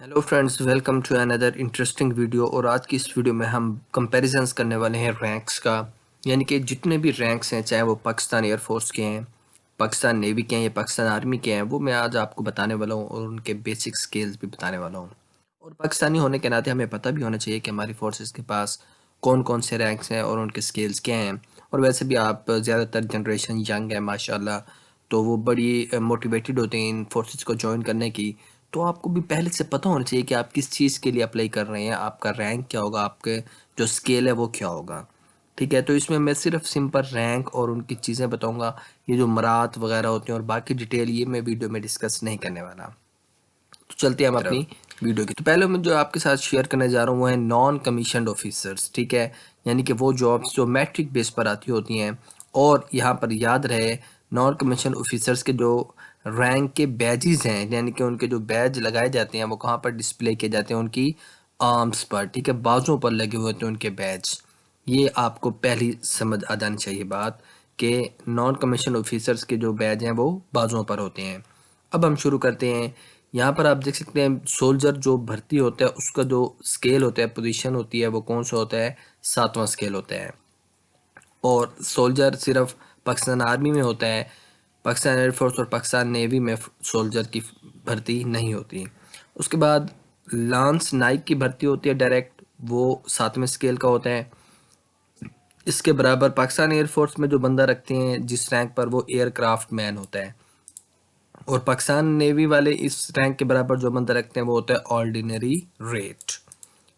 Hello friends, welcome to another interesting video. और आज की इस वीडियो में हम कंपैरिजंस करने वाले हैं रैंक्स का। यानी कि जितने भी रैंक्स हैं, चाहे वो पाकिस्तान एयरफोर्स के हैं, पाकिस्तान नेवी के हैं या पाकिस्तान आर्मी के हैं, वो मैं आज आपको बताने वाला हूँ और उनके बेसिक स्किल्स भी बताने वाला हूँ। और पाकिस्तानी होने के नाते हमें पता भी होना चाहिए कि हमारी फोर्सेस के पास कौन कौन से रैंक्स हैं और उनके स्किल्स क्या हैं। और वैसे भी आप ज़्यादातर जनरेशन यंग है माशाल्लाह, तो वो बड़ी मोटिवेटेड होते हैं इन फोर्सेस को ज्वाइन करने की। तो आपको भी पहले से पता होना चाहिए कि आप किस चीज़ के लिए अप्लाई कर रहे हैं, आपका रैंक क्या होगा, आपके जो स्केल है वो क्या होगा। ठीक है, तो इसमें मैं सिर्फ सिंपल रैंक और उनकी चीज़ें बताऊंगा। ये जो मरात वगैरह होते हैं और बाकी डिटेल ये मैं वीडियो में डिस्कस नहीं करने वाला। तो चलते हैं हम अपनी वीडियो की। तो पहले मैं जो आपके साथ शेयर करने जा रहा हूँ वो है नॉन कमीशनड ऑफिसर्स। ठीक है, यानी कि वो जॉब्स जो मैट्रिक बेस पर आती होती हैं। और यहाँ पर याद रहे, नॉन कमीशन ऑफिसर्स के जो रैंक के बैजेस हैं, यानी कि उनके जो बैज लगाए जाते हैं वो कहाँ पर डिस्प्ले किए जाते हैं, उनकी आर्म्स पर। ठीक है, बाजुओं पर लगे हुए होते हैं उनके बैज। ये आपको पहली समझ आ जानी चाहिए बात कि नॉन कमीशन ऑफिसर्स के जो बैज हैं वो बाजुओं पर होते हैं। अब हम शुरू करते हैं। यहाँ पर आप देख सकते हैं सोल्जर जो भर्ती होता है उसका जो स्केल होता है, पोजीशन होती है, वो कौन सा होता है, 7वां स्केल होता है। और सोल्जर सिर्फ पाकिस्तान आर्मी में होता है, पाकिस्तान एयरफोर्स और पाकिस्तान नेवी में सोल्जर की भर्ती नहीं होती। उसके बाद लांस नाइक की भर्ती होती है डायरेक्ट, वो 7वें स्केल का होता है। इसके बराबर पाकिस्तान एयरफोर्स में जो बंदा रखते हैं जिस रैंक पर, वो एयरक्राफ्ट मैन होता है। और पाकिस्तान नेवी वाले इस रैंक के बराबर जो बंदा रखते हैं वो होता है ऑर्डिनरी रेट।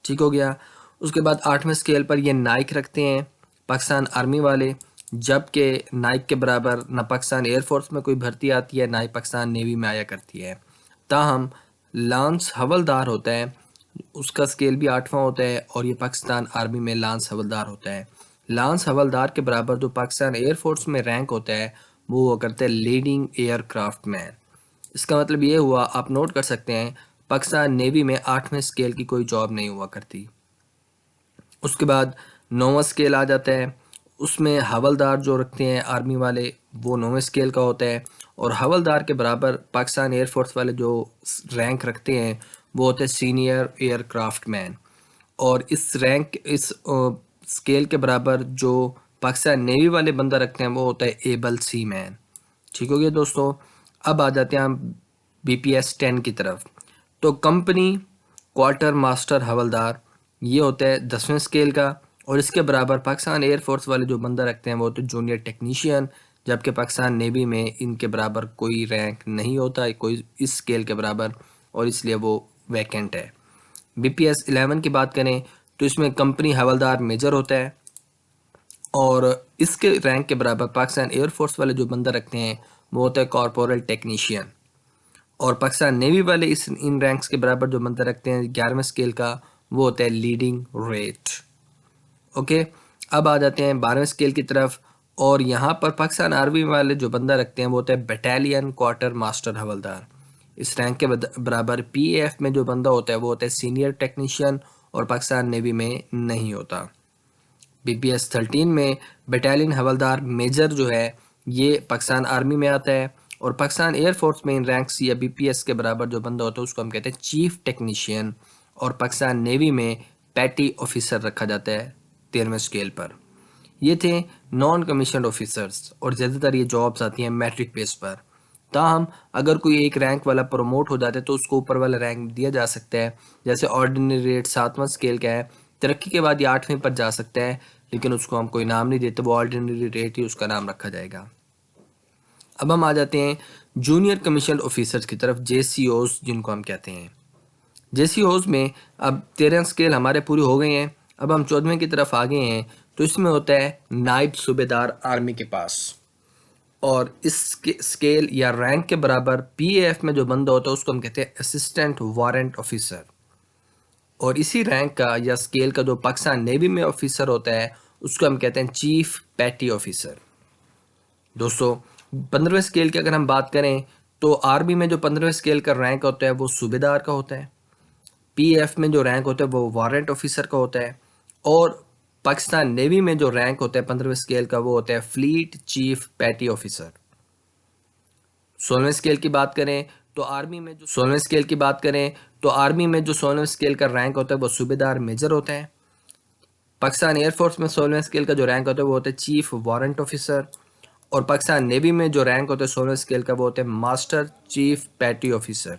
ठीक हो गया। उसके बाद 8वें स्केल पर ये नाइक रखते हैं पाकिस्तान आर्मी वाले, जबकि नाइक के बराबर ना पाकिस्तान एयरफोर्स में कोई भर्ती आती है ना ही पाकिस्तान नेवी में आया करती है। ताहम लांस हवलदार होता है, उसका स्केल भी 8वां होता है और ये पाकिस्तान आर्मी में लांस हवलदार होता है। लांस हवलदार के बराबर जो पाकिस्तान एयरफोर्स में रैंक होता है वो हुआ करता है लीडिंग एयरक्राफ्ट मैन। इसका मतलब ये हुआ, आप नोट कर सकते हैं, पाकिस्तान नेवी में 8वें स्केल की कोई जॉब नहीं हुआ करती। उसके बाद 9वां स्केल आ जाता है, उसमें हवलदार जो रखते हैं आर्मी वाले वो 9वें स्केल का होता है। और हवलदार के बराबर पाकिस्तान एयरफोर्स वाले जो रैंक रखते हैं वो होते हैं सीनियर एयरक्राफ्ट मैन। और इस रैंक इस स्केल के बराबर जो पाकिस्तान नेवी वाले बंदा रखते हैं वो होता है एबल सी मैन। ठीक हो गया दोस्तों। अब आ जाते हैं हम BPS 10 की तरफ। तो कंपनी क्वार्टर मास्टर हवलदार ये होता है 10वें स्केल का। और इसके बराबर पाकिस्तान एयरफोर्स वाले जो बंदा रखते हैं वो होते हैं जूनियर टेक्नीशियन, जबकि पाकिस्तान नेवी में इनके बराबर कोई रैंक नहीं होता है, कोई इस स्केल के बराबर, और इसलिए वो वैकेंट है। BPS 11 की बात करें तो इसमें कंपनी हवलदार मेजर होता है। और इसके रैंक के बराबर पाकिस्तान एयरफोर्स वाले जो बंदा रखते हैं वो होता है कॉर्पोरल टेक्नीशियन। और पाकिस्तान नेवी वाले इस इन रैंक्स के बराबर जो बंदा रखते हैं 11वें स्केल का, वो होता है लीडिंग रेट। ओके, अब आ जाते हैं 12वें स्केल की तरफ। और यहाँ पर पाकिस्तान आर्मी वाले जो बंदा रखते हैं वो होता है बटालियन क्वार्टर मास्टर हवलदार। इस रैंक के बराबर PAF में जो बंदा होता है वो होता है सीनियर टेक्नीशियन, और पाकिस्तान नेवी में नहीं होता। BPS 13 में बटालियन हवलदार मेजर जो है ये पाकिस्तान आर्मी में आता है। और पाकिस्तान एयरफोर्स में इन रैंक्स या BPS के बराबर जो बंदा होता है उसको हम कहते हैं चीफ टेक्नीशियन। और पाकिस्तान नेवी में पैटी ऑफिसर रखा जाता है 13वें स्केल पर। ये थे नॉन कमीशनड ऑफिसर्स, और ज़्यादातर ये जॉब्स आती हैं मैट्रिक बेस पर। ताहम अगर कोई एक रैंक वाला प्रमोट हो जाता है तो उसको ऊपर वाला रैंक दिया जा सकता है। जैसे ऑर्डिनरी रेट 7वां स्केल का है, तरक्की के बाद ये 8वें पर जा सकता है, लेकिन उसको हम कोई नाम नहीं देते, वो ऑर्डिनरी रेट ही उसका नाम रखा जाएगा। अब हम आ जाते हैं जूनियर कमीशन ऑफिसर्स की तरफ, JCOs जिनको हम कहते हैं। JCOs में अब 13 स्केल हमारे पूरे हो गए हैं, अब हम 14वें की तरफ आ गए हैं। तो इसमें होता है नायब सूबेदार आर्मी के पास। और इस स्केल या रैंक के बराबर PAF में जो बंदा होता है उसको हम कहते हैं असिस्टेंट वारंट ऑफिसर। और इसी रैंक का या स्केल का जो पाकिस्तान नेवी में ऑफिसर होता है उसको हम कहते हैं चीफ पैटी ऑफिसर। दोस्तों, 15वें स्केल की अगर हम बात करें तो आर्मी में जो 15वें स्केल का रैंक होता है वो सूबेदार का होता है। PAF में जो रैंक होता है वो वारंट ऑफिसर का होता है। और पाकिस्तान नेवी में जो रैंक होता है 15वें स्केल का वो होता है फ्लीट चीफ पैटी ऑफिसर। 16वें स्केल की बात करें तो आर्मी में जो 16वें स्केल की बात करें तो आर्मी में जो 16वें स्केल का रैंक होता है वो सूबेदार मेजर होता है। पाकिस्तान एयरफोर्स में 16वें स्केल का जो रैंक होता है वो होता है चीफ वारंट ऑफिसर। और पाकिस्तान नेवी में जो रैंक होता है 16वें स्केल का वो होता है मास्टर चीफ पैटी ऑफिसर।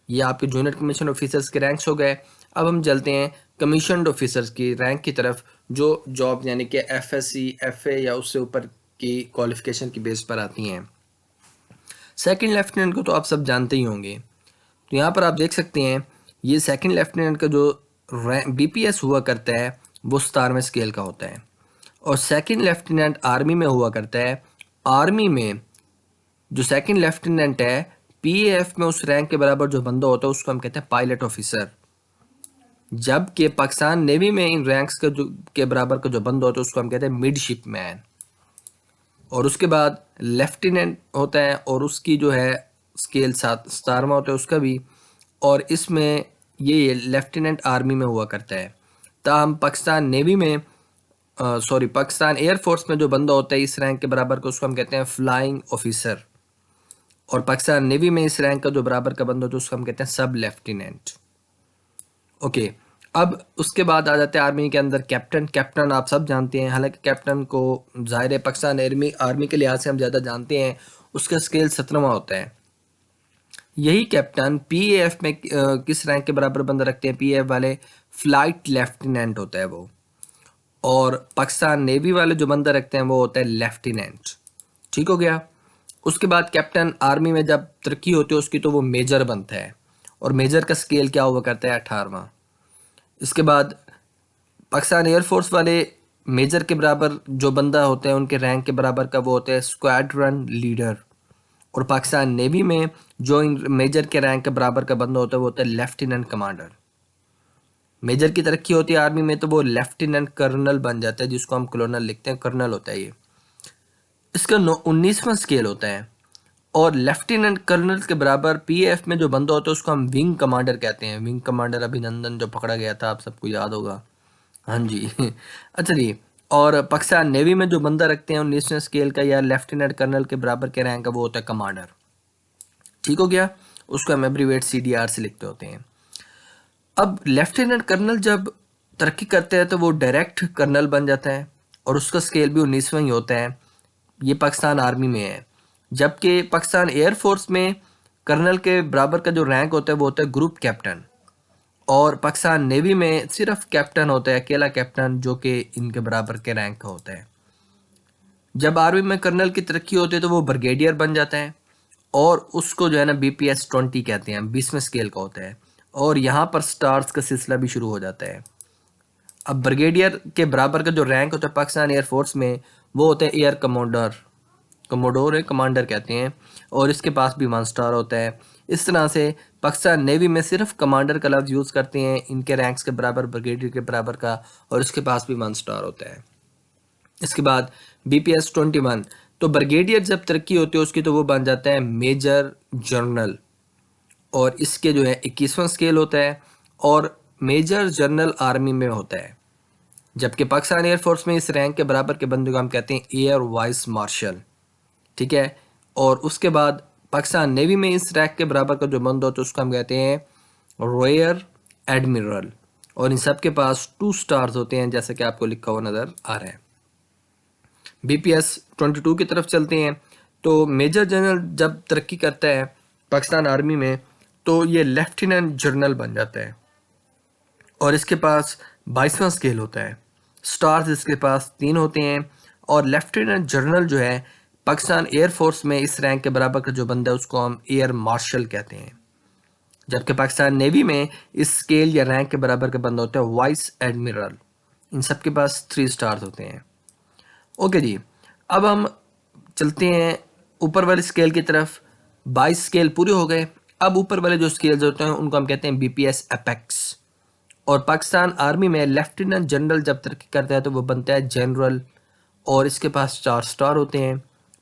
ये आपके जूनियर कमीशन ऑफिसर्स के रैंक्स हो गए। अब हम चलते हैं कमीशनड ऑफिसर्स की रैंक की तरफ, जो जॉब यानी कि एफएससी, एफए या उससे ऊपर की क्वालिफिकेशन की बेस पर आती हैं। सेकंड लेफ्टिनेंट को तो आप सब जानते ही होंगे। तो यहाँ पर आप देख सकते हैं ये सेकंड लेफ्टिनेंट का जो बीपीएस हुआ करता है वो 17वें स्केल का होता है। और सेकंड लेफ्टिनेंट आर्मी में हुआ करता है। आर्मी में जो सेकंड लेफ्टिनेंट है पीएएफ में उस रैंक के बराबर जो बंदा होता है उसको हम कहते हैं पायलट ऑफिसर। जबकि पाकिस्तान नेवी में इन रैंक्स के बराबर का जो बंदा होता है उसको हम कहते हैं मिडशिपमैन। और उसके बाद लेफ्टिनेंट होता है और उसकी जो है स्केल 17वां होता है उसका भी। और इसमें ये लेफ्टिनेंट आर्मी में हुआ करता है। ताहम पाकिस्तान नेवी में पाकिस्तान एयरफोर्स में जो बंदा होता है इस रैंक के बराबर का उसको हम कहते हैं फ्लाइंग ऑफिसर। और पाकिस्तान नेवी में इस रैंक का जो बराबर का बंदा होता है उसको हम कहते हैं सब लेफ्टिनेंट। ओके, अब उसके बाद आ जाते हैं आर्मी के अंदर कैप्टन। कैप्टन आप सब जानते हैं, हालांकि कैप्टन को ज़ाहिर है पाकिस्तान आर्मी के लिहाज से हम ज़्यादा जानते हैं। उसका स्केल 17वां होता है। यही कैप्टन पीएएफ में किस रैंक के बराबर बंदा रखते हैं? पीएएफ वाले फ्लाइट लेफ्टिनेंट होता है वो। और पाकिस्तान नेवी वाले जो बंदा रखते हैं वो होता है लेफ्टिनेंट। ठीक हो गया। उसके बाद कैप्टन आर्मी में जब तरक्की होती है उसकी तो वो मेजर बनता है। और मेजर का स्केल क्या हुआ करता है? 18वां। इसके बाद पाकिस्तान एयरफोर्स वाले मेजर के बराबर जो बंदा होते हैं उनके रैंक के बराबर का वो होता है स्क्वाड्रन लीडर। और पाकिस्तान नेवी में जो इन मेजर के रैंक के बराबर का बंदा होता है वो होता है लेफ्टिनेंट कमांडर। मेजर की तरक्की होती है आर्मी में तो वो लेफ्टिनेंट कर्नल बन जाता है, जिसको हम कलोनल लिखते हैं, कर्नल होता है ये। इसका 19वां स्केल होता है। और लेफ्टिनेंट कर्नल के बराबर पीएफ में जो बंदा होता है उसको हम विंग कमांडर कहते हैं। विंग कमांडर अभिनंदन जो पकड़ा गया था आप सबको याद होगा। हाँ जी। अच्छा जी। और पाकिस्तान नेवी में जो बंदा रखते हैं 19वें स्केल का या लेफ्टिनेंट कर्नल के बराबर के रैंक का वो होता है कमांडर। ठीक हो गया। उसको हम एब्रीवेट सीडीआर से लिखते होते हैं। अब लेफ्टिनेंट कर्नल जब तरक्की करते हैं तो वो डायरेक्ट कर्नल बन जाता है और उसका स्केल भी 19वां ही होता है। ये पाकिस्तान आर्मी में है। जबकि पाकिस्तान एयरफोर्स में कर्नल के बराबर का जो रैंक होता है वो होता है ग्रुप कैप्टन। और पाकिस्तान नेवी में सिर्फ कैप्टन होता है, अकेला कैप्टन, जो कि इनके बराबर के रैंक का होता है। जब आर्मी में कर्नल की तरक्की होती है तो वो ब्रिगेडियर बन जाता है और उसको जो है ना बीपीएस 20 कहते हैं, 20वें स्केल का होता है। और यहाँ पर स्टार्स का सिलसिला भी शुरू हो जाता है। अब ब्रिगेडियर के बराबर का जो रैंक होता है पाकिस्तान एयरफोर्स में वो होता है एयर कमोडर। कमोडोर है, कमांडर कहते हैं। और इसके पास भी 1 स्टार होता है। इस तरह से पाकिस्तान नेवी में सिर्फ कमांडर का लफ्ज़ यूज़ करते हैं इनके रैंक्स के बराबर, ब्रिगेडियर के बराबर का, और इसके पास भी 1 स्टार होता है। इसके बाद बीपीएस 21। तो ब्रिगेडियर जब तरक्की होती है उसकी तो वो बन जाता है मेजर जनरल। और इसके जो है 21वां स्केल होता है और मेजर जनरल आर्मी में होता है। जबकि पाकिस्तान एयरफोर्स में इस रैंक के बराबर के बंदे को हम कहते हैं एयर वाइस मार्शल। ठीक है। और उसके बाद पाकिस्तान नेवी में इस रैंक के बराबर का जो बंदा होता है उसको हम कहते हैं रोयर एडमिरल। और इन सब के पास 2 स्टार्स होते हैं, जैसा कि आपको लिखा हुआ नज़र आ रहा है। बीपीएस 22 की तरफ चलते हैं। तो मेजर जनरल जब तरक्की करता है पाकिस्तान आर्मी में तो ये लेफ्टिनेंट जनरल बन जाता है और इसके पास 22वां स्केल होता है। स्टार्स इसके पास 3 होते हैं। और लेफ्टिनेंट जनरल जो है पाकिस्तान एयरफोर्स में इस रैंक के बराबर का जो बंदा है उसको हम एयर मार्शल कहते हैं। जबकि पाकिस्तान नेवी में इस स्केल या रैंक के बराबर का बंदा होता है वाइस एडमिरल। इन सब के पास 3 स्टार्स होते हैं। ओके जी। अब हम चलते हैं ऊपर वाले स्केल की तरफ। 22 स्केल पूरे हो गए। अब ऊपर वाले जो स्केल्स होते हैं उनको हम कहते हैं बीपीएस एपेक्स। और पाकिस्तान आर्मी में लेफ्टिनेंट जनरल जब तरक्की करता है तो वो बनता है जनरल और इसके पास 4 स्टार होते हैं।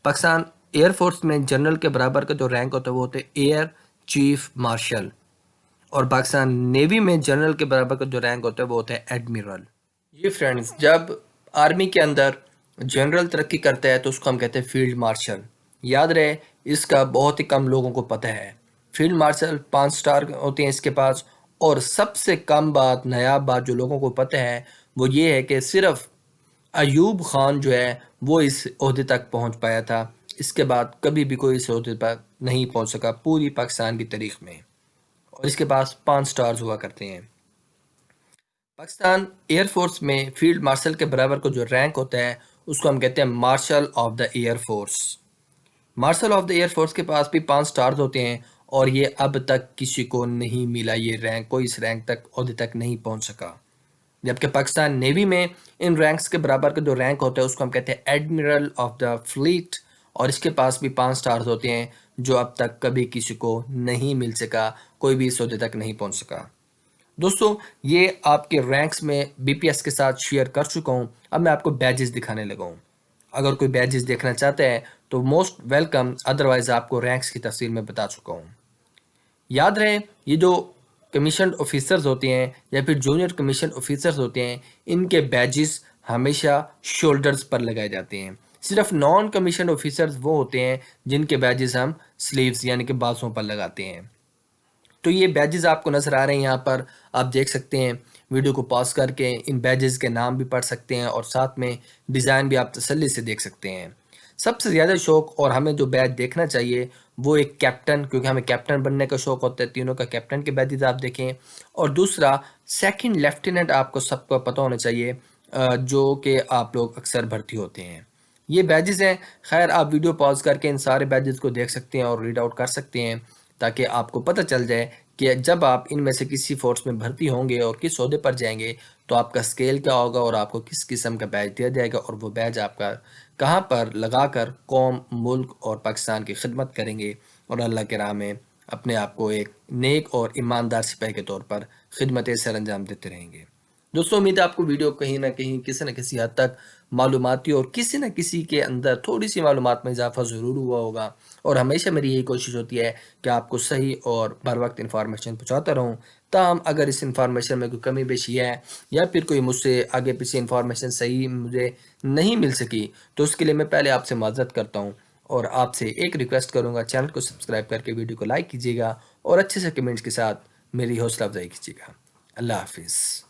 पाकिस्तान एयरफोर्स में जनरल के बराबर का जो रैंक होता है वो होते हैं एयर चीफ मार्शल। और पाकिस्तान नेवी में जनरल के बराबर का जो रैंक होता है वो होता है एडमिरल। ये फ्रेंड्स, जब आर्मी के अंदर जनरल तरक्की करता है तो उसको हम कहते हैं फील्ड मार्शल। याद रहे, इसका बहुत ही कम लोगों को पता है। फील्ड मार्शल 5 स्टार होते हैं इसके पास। और सबसे कम बात, नायाब बात जो लोगों को पता है वो ये है कि सिर्फ अयूब खान जो है वो इस ओहदे तक पहुंच पाया था। इसके बाद कभी भी कोई इस ओहदे पर नहीं पहुंच सका पूरी पाकिस्तान की तारीख में। और इसके पास 5 स्टार्स हुआ करते हैं। पाकिस्तान एयरफोर्स में फील्ड मार्शल के बराबर को जो रैंक होता है उसको हम कहते हैं marshal of the air force. Marshal of the air force के पास भी 5 स्टार्स होते हैं और ये अब तक किसी को नहीं मिला, ये रैंक, कोई इस रैंक तक ओहदे तक नहीं पहुंच सका। जबकि पाकिस्तान नेवी में इन रैंक्स के बराबर का जो रैंक होता है उसको हम कहते हैं एडमिरल ऑफ द फ्लीट। और इसके पास भी 5 स्टार्स होते हैं जो अब तक कभी किसी को नहीं मिल सका, कोई भी इस ओहदे तक नहीं पहुंच सका। दोस्तों, ये आपके रैंक्स में बीपीएस के साथ शेयर कर चुका हूँ। अब मैं आपको बैजेस दिखाने लगा हूँ। अगर कोई बैजेस देखना चाहता है तो मोस्ट वेलकम, अदरवाइज आपको रैंक्स की तफसील में बता चुका हूँ। याद रहे, ये जो कमीशन ऑफिसर्स होते हैं या फिर जूनियर कमीशन ऑफिसर्स होते हैं, इनके बैजेस हमेशा शोल्डर्स पर लगाए जाते हैं। सिर्फ नॉन कमीशन ऑफिसर्स वो होते हैं जिनके बैजेस हम स्लीव्स यानी कि बाजों पर लगाते हैं। तो ये बैजेस आपको नज़र आ रहे हैं यहाँ पर, आप देख सकते हैं। वीडियो को पॉज करके इन बैजेस के नाम भी पढ़ सकते हैं और साथ में डिज़ाइन भी आप तसल्ली से देख सकते हैं। सबसे ज़्यादा शौक और हमें जो बैज देखना चाहिए वो एक कैप्टन, क्योंकि हमें कैप्टन बनने का शौक होता है, तीनों का कैप्टन के बैजेस आप देखें। और दूसरा सेकंड लेफ्टिनेंट, आपको सबको पता होना चाहिए, जो कि आप लोग अक्सर भर्ती होते हैं। ये बैजेस हैं। खैर, आप वीडियो पॉज करके इन सारे बैजेस को देख सकते हैं और रीड आउट कर सकते हैं, ताकि आपको पता चल जाए कि जब आप इनमें से किसी फोर्स में भर्ती होंगे और किस ओहदे पर जाएंगे तो आपका स्केल क्या होगा और आपको किस किस्म का बैज दिया जाएगा और वो बैज आपका कहाँ पर लगाकर कौम, मुल्क और पाकिस्तान की खिदमत करेंगे और अल्लाह के राह में अपने आप को एक नेक और ईमानदार सिपाही के तौर पर खिदमत सर अंजाम देते रहेंगे। दोस्तों, उम्मीद है आपको वीडियो कहीं ना कहीं किसी न किसी हद तक मालूमाती और किसी न किसी के अंदर थोड़ी सी मालूमात में इजाफा ज़रूर हुआ होगा। और हमेशा मेरी यही कोशिश होती है कि आपको सही और बर वक्त इन्फॉर्मेशन पहुँचाता रहूँ। ताहम अगर इस इन्फॉर्मेशन में कोई कमी पेशी है या फिर कोई मुझसे आगे पीछे इन्फॉर्मेशन सही मुझे नहीं मिल सकी तो उसके लिए मैं पहले आपसे माज़रत करता हूँ और आपसे एक रिक्वेस्ट करूँगा, चैनल को सब्सक्राइब करके वीडियो को लाइक कीजिएगा और अच्छे से कमेंट्स के साथ मेरी हौसला अफजाई कीजिएगा। अल्लाह हाफिज़।